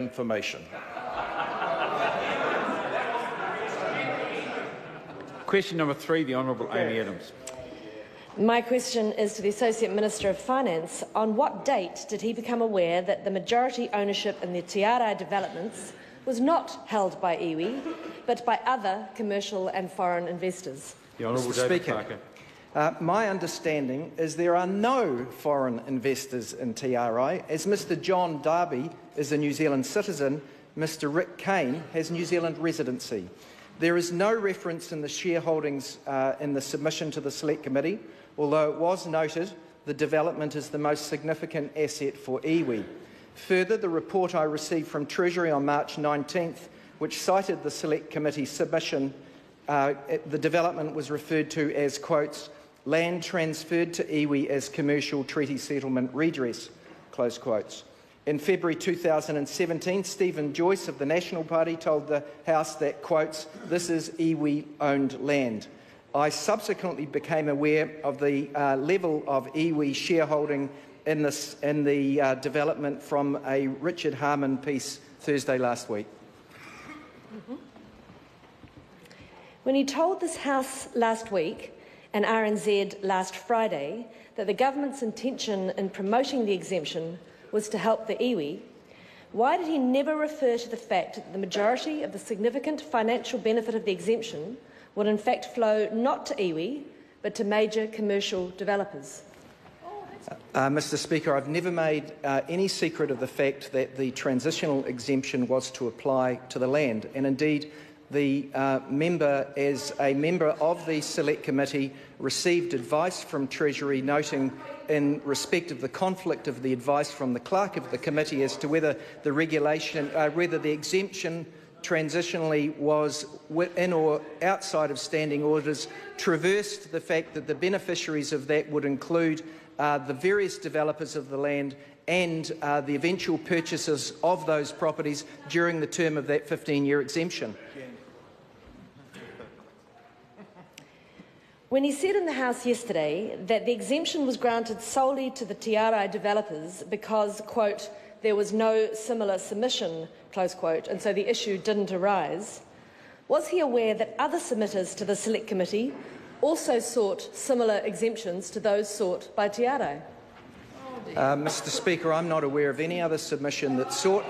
information. Question number 3, the Honourable Amy Adams. My question is to the Associate Minister of Finance. On what date did he become aware that the majority ownership in the Te Arai developments was not held by iwi, but by other commercial and foreign investors? The Honourable Mr. David Speaker, Parker. my understanding is there are no foreign investors in Te Arai. As Mr John Darby is a New Zealand citizen, Mr Rick Kane has New Zealand residency. There is no reference in the shareholdings in the submission to the Select Committee, although it was noted the development is the most significant asset for iwi. Further, the report I received from Treasury on March 19th, which cited the Select Committee submission, the development was referred to as, quotes, land transferred to iwi as commercial treaty settlement redress, close quotes. In February 2017, Stephen Joyce of the National Party told the House that, quotes, this is iwi-owned land. I subsequently became aware of the level of iwi shareholding in the development from a Richard Harman piece Thursday last week. When he told this House last week and RNZ last Friday that the government's intention in promoting the exemption was to help the iwi, why did he never refer to the fact that the majority of the significant financial benefit of the exemption would in fact flow not to iwi but to major commercial developers? Mr Speaker, I've never made any secret of the fact that the transitional exemption was to apply to the land, and indeed the member, as a member of the Select Committee, received advice from Treasury noting in respect of the conflict of the advice from the clerk of the committee as to whether the whether the exemption transitionally was within or outside of standing orders, traversed the fact that the beneficiaries of that would include the various developers of the land and the eventual purchasers of those properties during the term of that 15-year exemption. When he said in the House yesterday that the exemption was granted solely to the Te Arai developers because, quote, there was no similar submission, close quote, and so the issue didn't arise, was he aware that other submitters to the Select Committee also sought similar exemptions to those sought by Te Arai? Mr Speaker, I'm not aware of any other submission that sought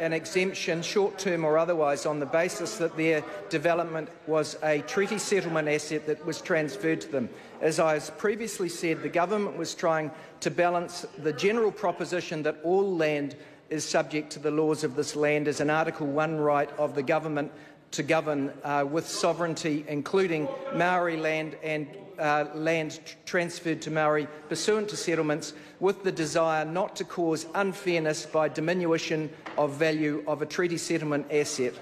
an exemption, short-term or otherwise, on the basis that their development was a treaty settlement asset that was transferred to them. As I have previously said, the government was trying to balance the general proposition that all land is subject to the laws of this land as an Article 1 right of the government to govern with sovereignty, including Maori land and land transferred to Maori pursuant to settlements, with the desire not to cause unfairness by diminution of value of a treaty settlement asset.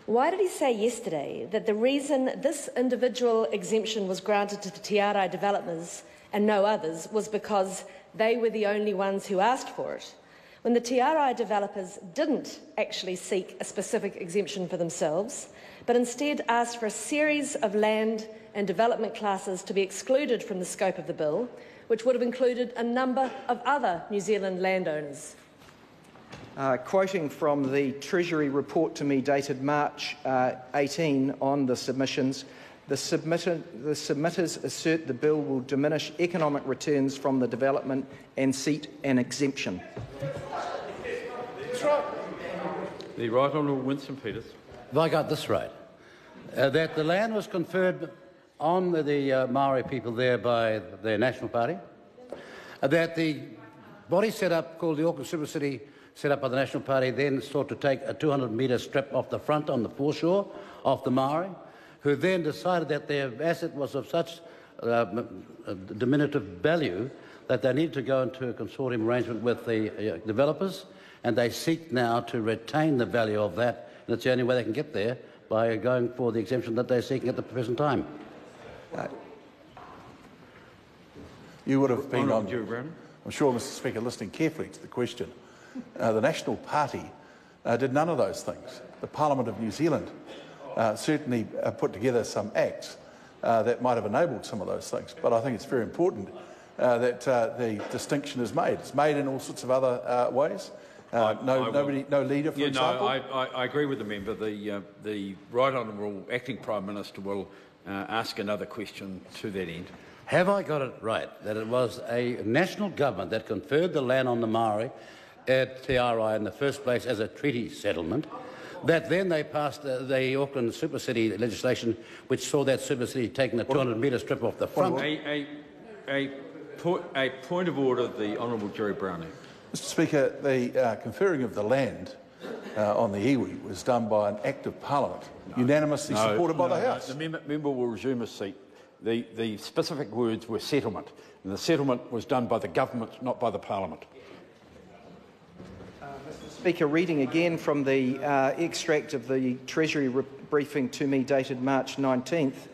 Why did he say yesterday that the reason this individual exemption was granted to the Te Arai developers and no others was because they were the only ones who asked for it, when the Te Arai developers didn't actually seek a specific exemption for themselves, but instead asked for a series of land and development classes to be excluded from the scope of the bill, which would have included a number of other New Zealand landowners? Quoting from the Treasury report to me dated March 18 on the submissions, the submitters assert the bill will diminish economic returns from the development and seek an exemption. The Right Honourable Winston Peters. Have I got this right? That the land was conferred on the Maori people there by their National Party, that the body set up called the Auckland Super City, set up by the National Party, then sought to take a 200-metre strip off the front on the foreshore of the Maori, who then decided that their asset was of such diminutive value that they needed to go into a consortium arrangement with the developers, and they seek now to retain the value of that, and it's the only way they can get there, by going for the exemption that they're seeking at the present time. You would have been on, Gerry Brownlee. I'm sure, Mr Speaker, listening carefully to the question. The National Party did none of those things. The Parliament of New Zealand certainly put together some acts that might have enabled some of those things. But I think it's very important that the distinction is made. It's made in all sorts of other ways. No leader, for example. I agree with the member. The Right Honourable Acting Prime Minister will ask another question to that end. Have I got it right that it was a national government that conferred the land on the Maori at Te Arai in the first place as a treaty settlement, that then they passed the Auckland Super City legislation, which saw that Super City taking a 200-metre strip off the front? A point of order, the Honourable Gerry Brownlee. Mr Speaker, the conferring of the land on the iwi was done by an Act of Parliament, unanimously supported by the House. The member will resume his seat. The specific words were settlement, and the settlement was done by the government, not by the Parliament. Mr Speaker, reading again from the extract of the Treasury briefing to me dated March 19th,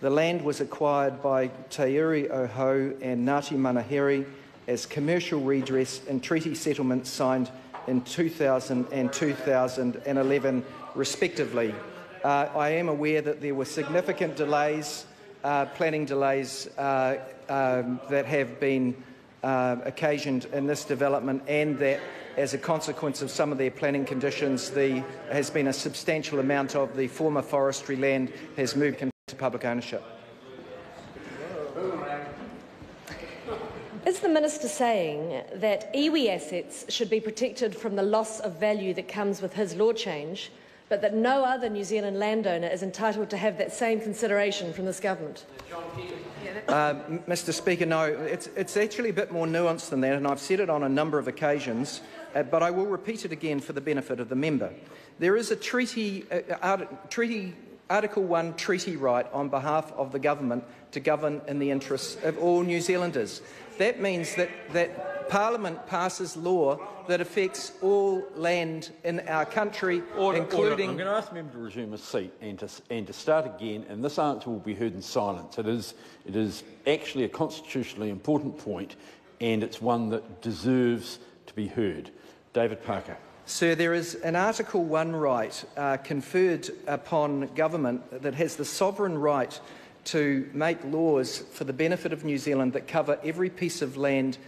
the land was acquired by Te Uri Oho and Ngāti Manaheri as commercial redress in treaty settlements signed in 2000 and 2011 respectively. I am aware that there were significant delays, planning delays that have been occasioned in this development, and that as a consequence of some of their planning conditions, there has been a substantial amount of the former forestry land has moved into public ownership. Is the Minister saying that iwi assets should be protected from the loss of value that comes with his law change, but that no other New Zealand landowner is entitled to have that same consideration from this government? Mr Speaker, no, it's actually a bit more nuanced than that, and I've said it on a number of occasions, but I will repeat it again for the benefit of the member. There is a Article 1 treaty right on behalf of the government to govern in the interests of all New Zealanders. That means that Parliament passes law that affects all land in our country, including... I'm going to ask the member to resume his seat and to start again, and this answer will be heard in silence. It is actually a constitutionally important point, and it's one that deserves to be heard. David Parker. Sir, there is an Article 1 right conferred upon government that has the sovereign right to make laws for the benefit of New Zealand that cover every piece of land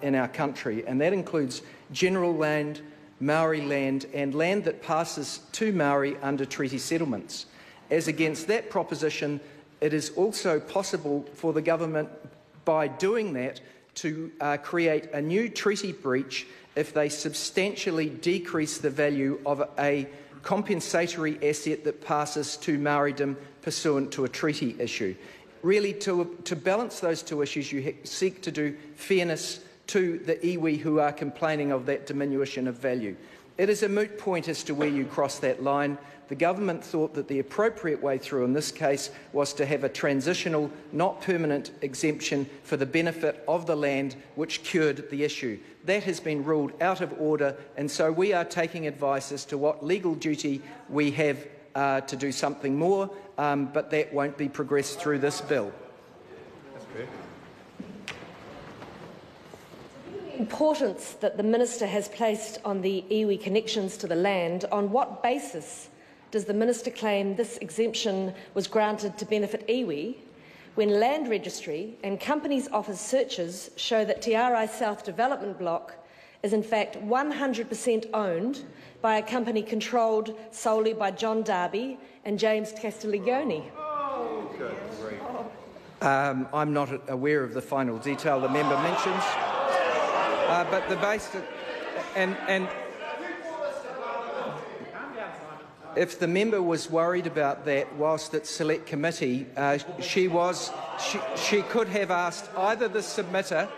in our country, and that includes general land, Maori land, and land that passes to Maori under treaty settlements. As against that proposition, it is also possible for the government, by doing that, to create a new treaty breach if they substantially decrease the value of a compensatory asset that passes to Maoridom pursuant to a treaty issue. Really, to balance those two issues, you seek to do fairness to the iwi who are complaining of that diminution of value. It is a moot point as to where you cross that line. The government thought that the appropriate way through in this case was to have a transitional, not permanent exemption for the benefit of the land, which cured the issue. That has been ruled out of order, and so we are taking advice as to what legal duty we have to do something more, but that won't be progressed through this bill. Importance that the Minister has placed on the iwi connections to the land, on what basis does the Minister claim this exemption was granted to benefit iwi when Land Registry and Companies Office searches show that Te Arai South Development Block is in fact 100% owned by a company controlled solely by John Darby and James Castiglione? I'm not aware of the final detail the member mentions. But the basic, and if the member was worried about that whilst at select committee, she could have asked either the submitter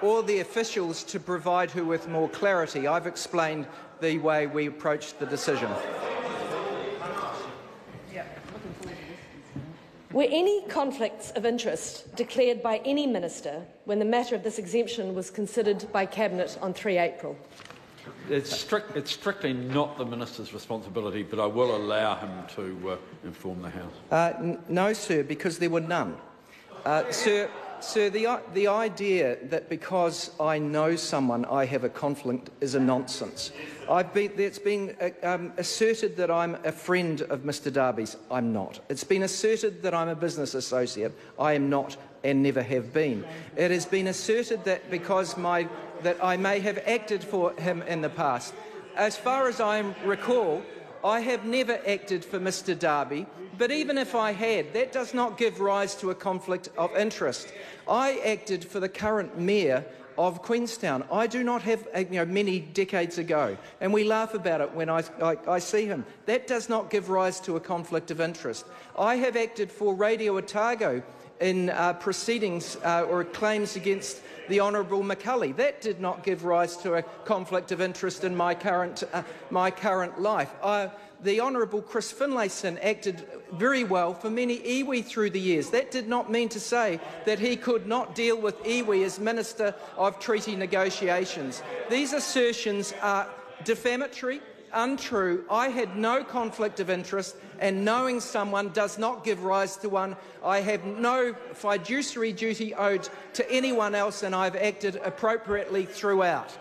or the officials to provide her with more clarity. I've explained the way we approached the decision. Were any conflicts of interest declared by any minister when the matter of this exemption was considered by Cabinet on 3 April? It's strictly not the Minister's responsibility, but I will allow him to inform the House. No, sir, because there were none. Sir, Sir, the idea that because I know someone I have a conflict is a nonsense. It's been asserted that I'm a friend of Mr Darby's. I'm not. It's been asserted that I'm a business associate. I am not and never have been. It has been asserted that because that I may have acted for him in the past. As far as I recall, I have never acted for Mr Darby, but even if I had, that does not give rise to a conflict of interest. I acted for the current mayor of Queenstown. I do not have, many decades ago, and we laugh about it when I see him. That does not give rise to a conflict of interest. I have acted for Radio Otago in proceedings or claims against the Honourable McCulley. That did not give rise to a conflict of interest in my current life. The Honourable Chris Finlayson acted very well for many iwi through the years. That did not mean to say that he could not deal with iwi as Minister of Treaty Negotiations. These assertions are defamatory, untrue. I had no conflict of interest, and knowing someone does not give rise to one. I have no fiduciary duty owed to anyone else, and I've acted appropriately throughout.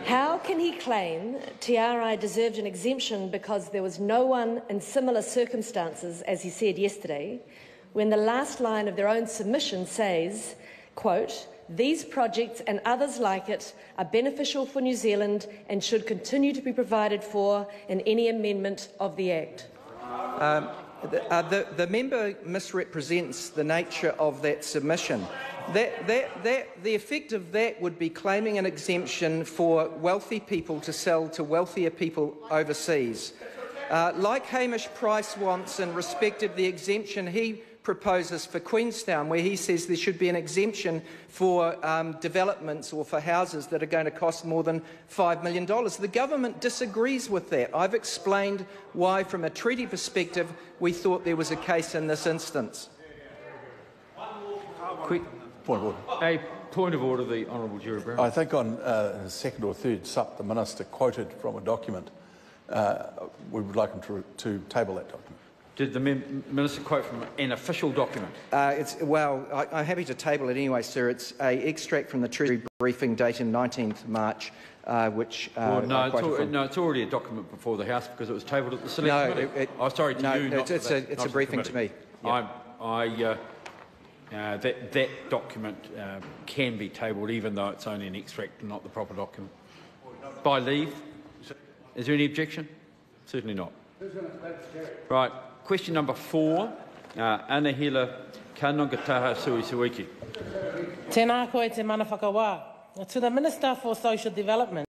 How can he claim TRI deserved an exemption because there was no one in similar circumstances, as he said yesterday, when the last line of their own submission says, quote, "These projects and others like it are beneficial for New Zealand and should continue to be provided for in any amendment of the Act"? The member misrepresents the nature of that submission. The effect of that would be claiming an exemption for wealthy people to sell to wealthier people overseas. Like Hamish Price wants in respect of the exemption he proposes for Queenstown, where he says there should be an exemption for developments or for houses that are going to cost more than $5 million. The government disagrees with that. I've explained why, from a treaty perspective, we thought there was a case in this instance. Point of order. A point of order, the Honourable Gerry Brownlee. I think on his second or third sup, the Minister quoted from a document. We would like him to table that document. Did the Minister quote from an official document? I'm happy to table it anyway, sir. It's an extract from the Treasury briefing dated 19th March, which... it's already a document before the House because it was tabled at the Select Committee. It's a briefing to me. Yeah. That document can be tabled even though it's only an extract and not the proper document. By leave. Is there any objection? Certainly not. Right. Question number 4. Anahila Kanongataha Suisuiki. Tēnā koe te mana whakawā. To the Minister for Social Development.